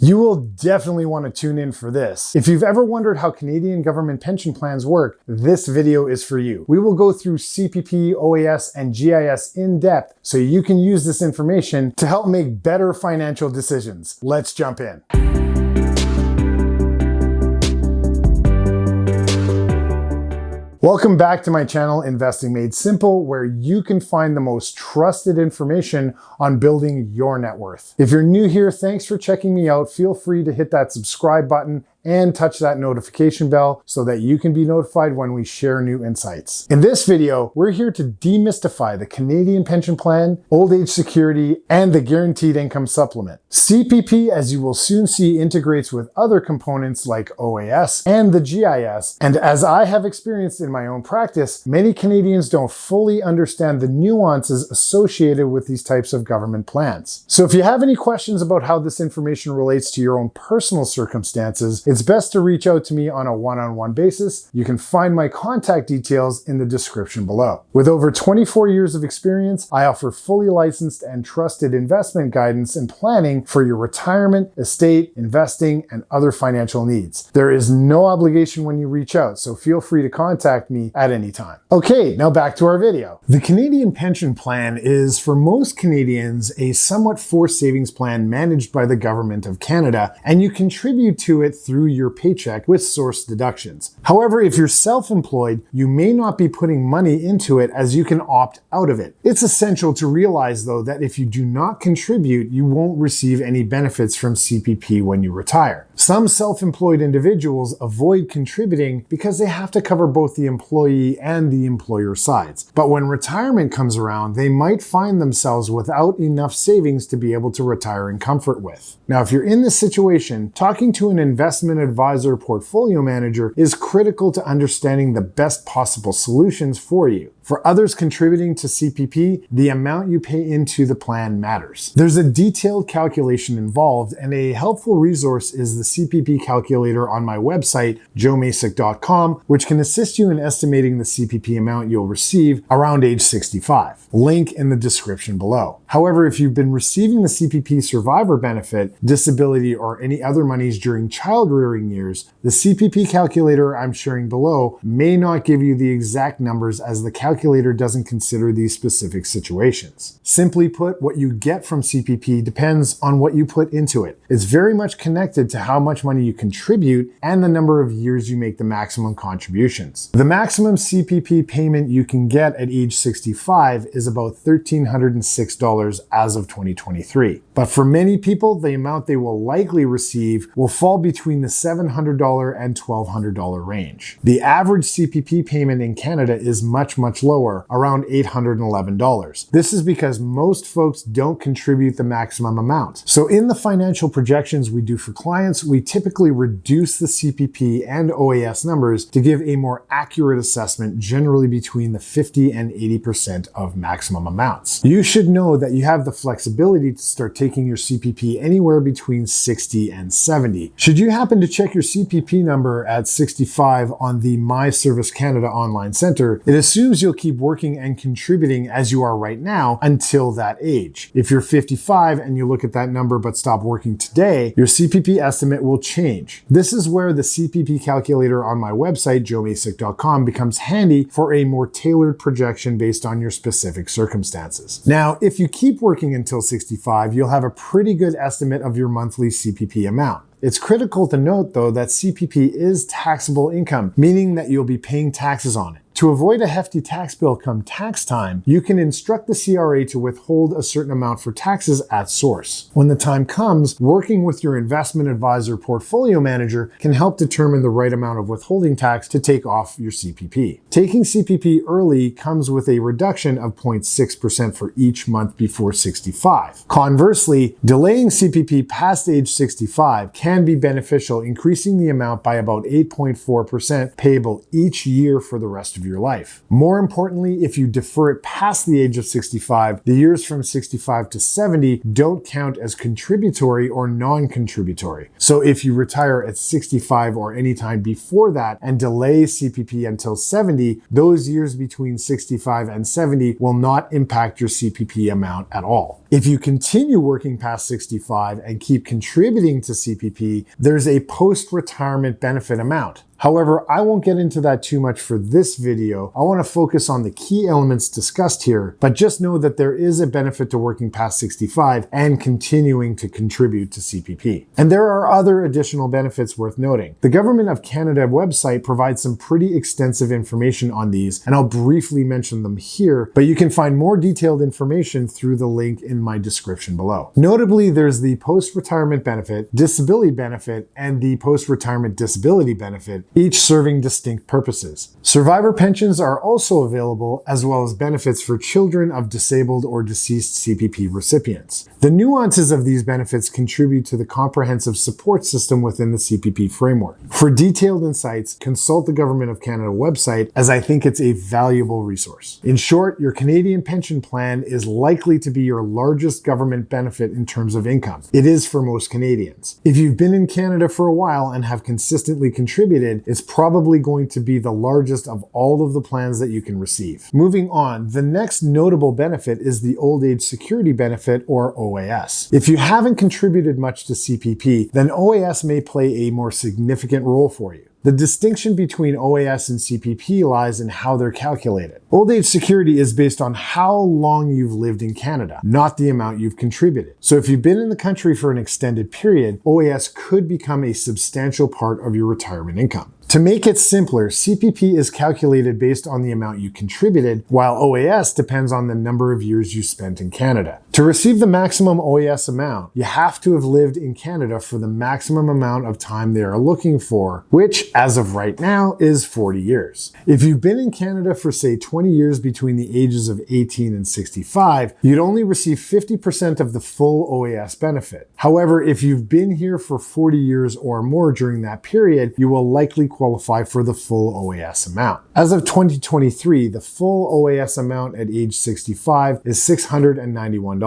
You will definitely want to tune in for this. If you've ever wondered how Canadian government pension plans work, this video is for you. We will go through CPP, OAS, and GIS in depth so you can use this information to help make better financial decisions. Let's jump in. Welcome back to my channel, Investing Made Simple, where you can find the most trusted information on building your net worth. If you're new here, thanks for checking me out. Feel free to hit that subscribe button and touch that notification bell so that you can be notified when we share new insights. In this video, we're here to demystify the Canadian pension plan, old age security, and the guaranteed income supplement. CPP, as you will soon see, integrates with other components like OAS and the GIS, and as I have experienced in my own practice, many Canadians don't fully understand the nuances associated with these types of government plans. So if you have any questions about how this information relates to your own personal circumstances, it's best to reach out to me on a one-on-one basis. You can find my contact details in the description below. With over 24 years of experience, I offer fully licensed and trusted investment guidance and planning for your retirement, estate, investing, and other financial needs. There is no obligation when you reach out, so feel free to contact me at any time. Okay, now back to our video. The Canadian pension plan is, for most Canadians, a somewhat forced savings plan managed by the Government of Canada, and you contribute to it through your paycheck with source deductions. However, if you're self-employed, you may not be putting money into it as you can opt out of it. It's essential to realize, though, that if you do not contribute, you won't receive any benefits from CPP when you retire. Some self-employed individuals avoid contributing because they have to cover both the employee and the employer sides. But when retirement comes around, they might find themselves without enough savings to be able to retire in comfort with. Now, if you're in this situation, talking to an investment advisor or portfolio manager is critical to understanding the best possible solutions for you. For others contributing to CPP, the amount you pay into the plan matters. There's a detailed calculation involved, and a helpful resource is the CPP Calculator on my website, Macek.com, which can assist you in estimating the CPP amount you'll receive around age 65. Link in the description below. However, if you've been receiving the CPP survivor benefit, disability, or any other monies during child rearing years, the CPP Calculator I'm sharing below may not give you the exact numbers, as the calculator doesn't consider these specific situations. Simply put, what you get from CPP depends on what you put into it. It's very much connected to how much money you contribute and the number of years you make the maximum contributions. The maximum CPP payment you can get at age 65 is about $1,306 as of 2023. But for many people, the amount they will likely receive will fall between the $700 and $1,200 range. The average CPP payment in Canada is much lower, around $811. This is because most folks don't contribute the maximum amount. So in the financial projections we do for clients, we typically reduce the CPP and OAS numbers to give a more accurate assessment, generally between the 50 and 80% of maximum amounts. You should know that you have the flexibility to start taking your CPP anywhere between 60 and 70. Should you happen to check your CPP number at 65 on the My Service Canada online center, it assumes you'll keep working and contributing as you are right now until that age. If you're 55 and you look at that number but stop working today, your CPP estimate will change. This is where the CPP calculator on my website, Macek.com, becomes handy for a more tailored projection based on your specific circumstances. Now, if you keep working until 65, you'll have a pretty good estimate of your monthly CPP amount. It's critical to note, though, that CPP is taxable income, meaning that you'll be paying taxes on it. To avoid a hefty tax bill come tax time, you can instruct the CRA to withhold a certain amount for taxes at source. When the time comes, working with your investment advisor portfolio manager can help determine the right amount of withholding tax to take off your CPP. Taking CPP early comes with a reduction of 0.6% for each month before 65. Conversely, delaying CPP past age 65 can be beneficial, increasing the amount by about 8.4% payable each year for the rest of your your life. More importantly, if you defer it past the age of 65, the years from 65 to 70 don't count as contributory or non-contributory. So if you retire at 65 or any time before that and delay CPP until 70, those years between 65 and 70 will not impact your CPP amount at all. If you continue working past 65 and keep contributing to CPP, there's a post-retirement benefit amount. However, I won't get into that too much for this video. I want to focus on the key elements discussed here, but just know that there is a benefit to working past 65 and continuing to contribute to CPP. And there are other additional benefits worth noting. The Government of Canada website provides some pretty extensive information on these, and I'll briefly mention them here, but you can find more detailed information through the link in my description below. Notably, there's the post-retirement benefit, disability benefit, and the post-retirement disability benefit, each serving distinct purposes. Survivor pensions are also available, as well as benefits for children of disabled or deceased CPP recipients. The nuances of these benefits contribute to the comprehensive support system within the CPP framework. For detailed insights, consult the Government of Canada website, as I think it's a valuable resource. In short, your Canadian pension plan is likely to be your largest government benefit in terms of income. It is for most Canadians. If you've been in Canada for a while and have consistently contributed, it's probably going to be the largest of all of the plans that you can receive. Moving on, the next notable benefit is the Old Age Security Benefit, or OAS. If you haven't contributed much to CPP, then OAS may play a more significant role for you. The distinction between OAS and CPP lies in how they're calculated. Old age security is based on how long you've lived in Canada, not the amount you've contributed. So if you've been in the country for an extended period, OAS could become a substantial part of your retirement income. To make it simpler, CPP is calculated based on the amount you contributed, while OAS depends on the number of years you spent in Canada. To receive the maximum OAS amount, you have to have lived in Canada for the maximum amount of time they are looking for, which, as of right now, is 40 years. If you've been in Canada for, say, 20 years between the ages of 18 and 65, you'd only receive 50% of the full OAS benefit. However, if you've been here for 40 years or more during that period, you will likely qualify for the full OAS amount. As of 2023, the full OAS amount at age 65 is $691.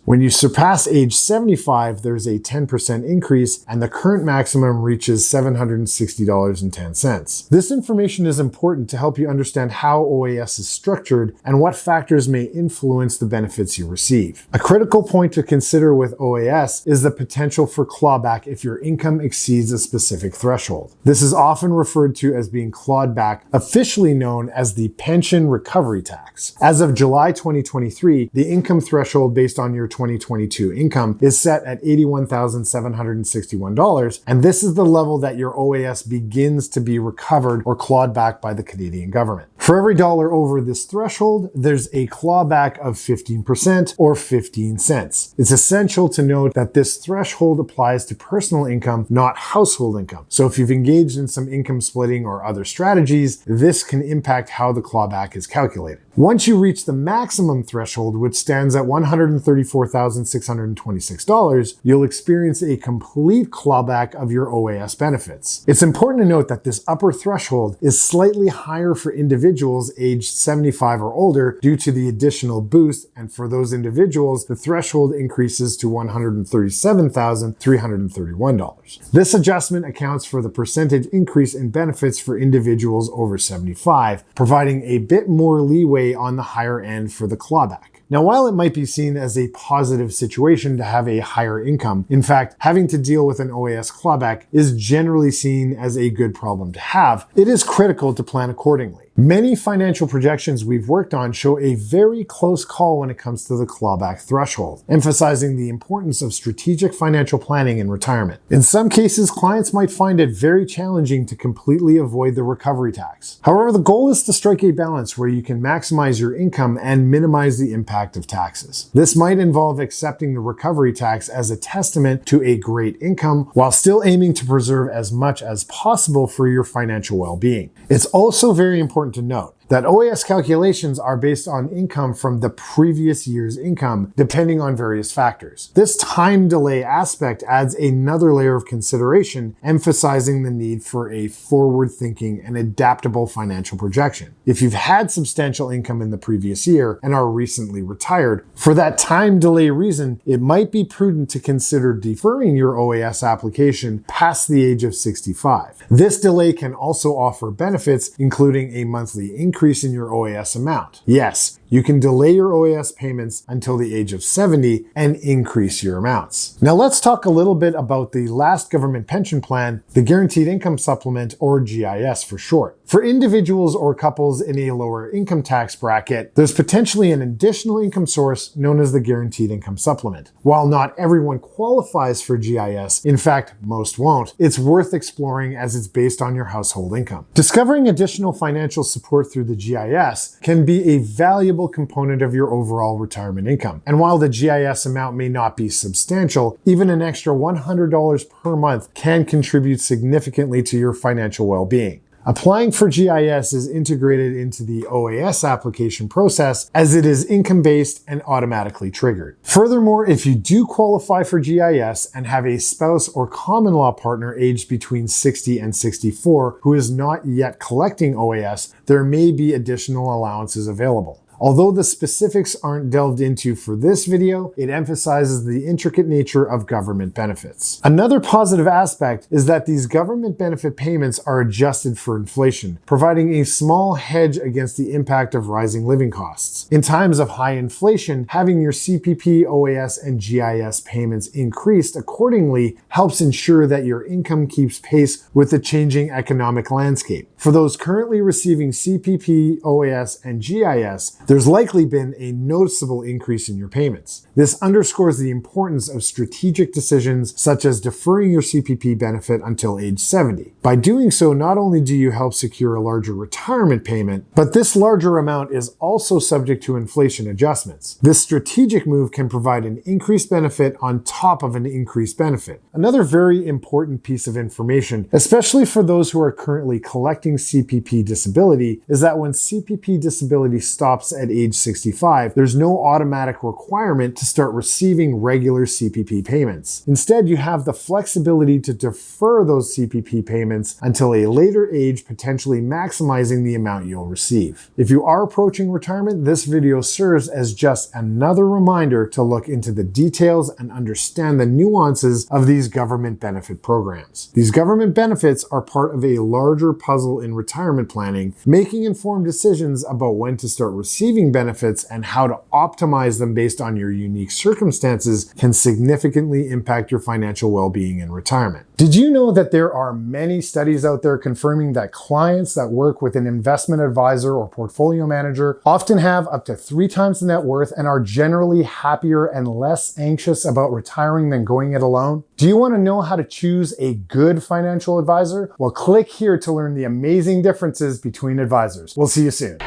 When you surpass age 75, there's a 10% increase, and the current maximum reaches $760.10. This information is important to help you understand how OAS is structured and what factors may influence the benefits you receive. A critical point to consider with OAS is the potential for clawback if your income exceeds a specific threshold. This is often referred to as being clawed back, officially known as the pension recovery tax. As of July 2023, the income threshold based on your 2022 income is set at $81,761, and this is the level that your OAS begins to be recovered or clawed back by the Canadian government. For every dollar over this threshold, there's a clawback of 15% or 15 cents. It's essential to note that this threshold applies to personal income, not household income. So if you've engaged in some income splitting or other strategies, this can impact how the clawback is calculated. Once you reach the maximum threshold, which stands at $134,626, you'll experience a complete clawback of your OAS benefits. It's important to note that this upper threshold is slightly higher for individuals aged 75 or older due to the additional boost, and for those individuals, the threshold increases to $137,331. This adjustment accounts for the percentage increase in benefits for individuals over 75, providing a bit more leeway on the higher end for the clawback. Now, while it might be seen as a positive situation to have a higher income, in fact, having to deal with an OAS clawback is generally seen as a good problem to have. It is critical to plan accordingly. Many financial projections we've worked on show a very close call when it comes to the clawback threshold, emphasizing the importance of strategic financial planning in retirement. In some cases, clients might find it very challenging to completely avoid the recovery tax. However, the goal is to strike a balance where you can maximize your income and minimize the impact of taxes. This might involve accepting the recovery tax as a testament to a great income while still aiming to preserve as much as possible for your financial well-being. It's also very important to note That OAS calculations are based on income from the previous year's income, depending on various factors. This time delay aspect adds another layer of consideration, emphasizing the need for a forward-thinking and adaptable financial projection. If you've had substantial income in the previous year and are recently retired, for that time delay reason, it might be prudent to consider deferring your OAS application past the age of 65. This delay can also offer benefits, including a monthly increase in your OAS amount. Yes, you can delay your OAS payments until the age of 70 and increase your amounts. Now let's talk a little bit about the last government pension plan, the Guaranteed Income Supplement, or GIS for short. For individuals or couples in a lower income tax bracket, there's potentially an additional income source known as the Guaranteed Income Supplement. While not everyone qualifies for GIS, in fact, most won't, it's worth exploring as it's based on your household income. Discovering additional financial support through the GIS can be a valuable component of your overall retirement income. And while the GIS amount may not be substantial, even an extra $100 per month can contribute significantly to your financial well-being. Applying for GIS is integrated into the OAS application process as it is income-based and automatically triggered. Furthermore, if you do qualify for GIS and have a spouse or common law partner aged between 60 and 64 who is not yet collecting OAS, there may be additional allowances available. Although the specifics aren't delved into for this video, it emphasizes the intricate nature of government benefits. Another positive aspect is that these government benefit payments are adjusted for inflation, providing a small hedge against the impact of rising living costs. In times of high inflation, having your CPP, OAS, and GIS payments increased accordingly helps ensure that your income keeps pace with the changing economic landscape. For those currently receiving CPP, OAS, and GIS, there's likely been a noticeable increase in your payments. This underscores the importance of strategic decisions such as deferring your CPP benefit until age 70. By doing so, not only do you help secure a larger retirement payment, but this larger amount is also subject to inflation adjustments. This strategic move can provide an increased benefit on top of an increased benefit. Another very important piece of information, especially for those who are currently collecting CPP disability, is that when CPP disability stops at age 65, there's no automatic requirement to start receiving regular CPP payments. Instead, you have the flexibility to defer those CPP payments until a later age, potentially maximizing the amount you'll receive. If you are approaching retirement, this video serves as just another reminder to look into the details and understand the nuances of these government benefit programs. These government benefits are part of a larger puzzle in retirement planning, making informed decisions about when to start receiving benefits and how to optimize them based on your unique circumstances can significantly impact your financial well-being in retirement. Did you know that there are many studies out there confirming that clients that work with an investment advisor or portfolio manager often have up to 3 times the net worth and are generally happier and less anxious about retiring than going it alone? Do you want to know how to choose a good financial advisor? Well, click here to learn the amazing differences between advisors. We'll see you soon.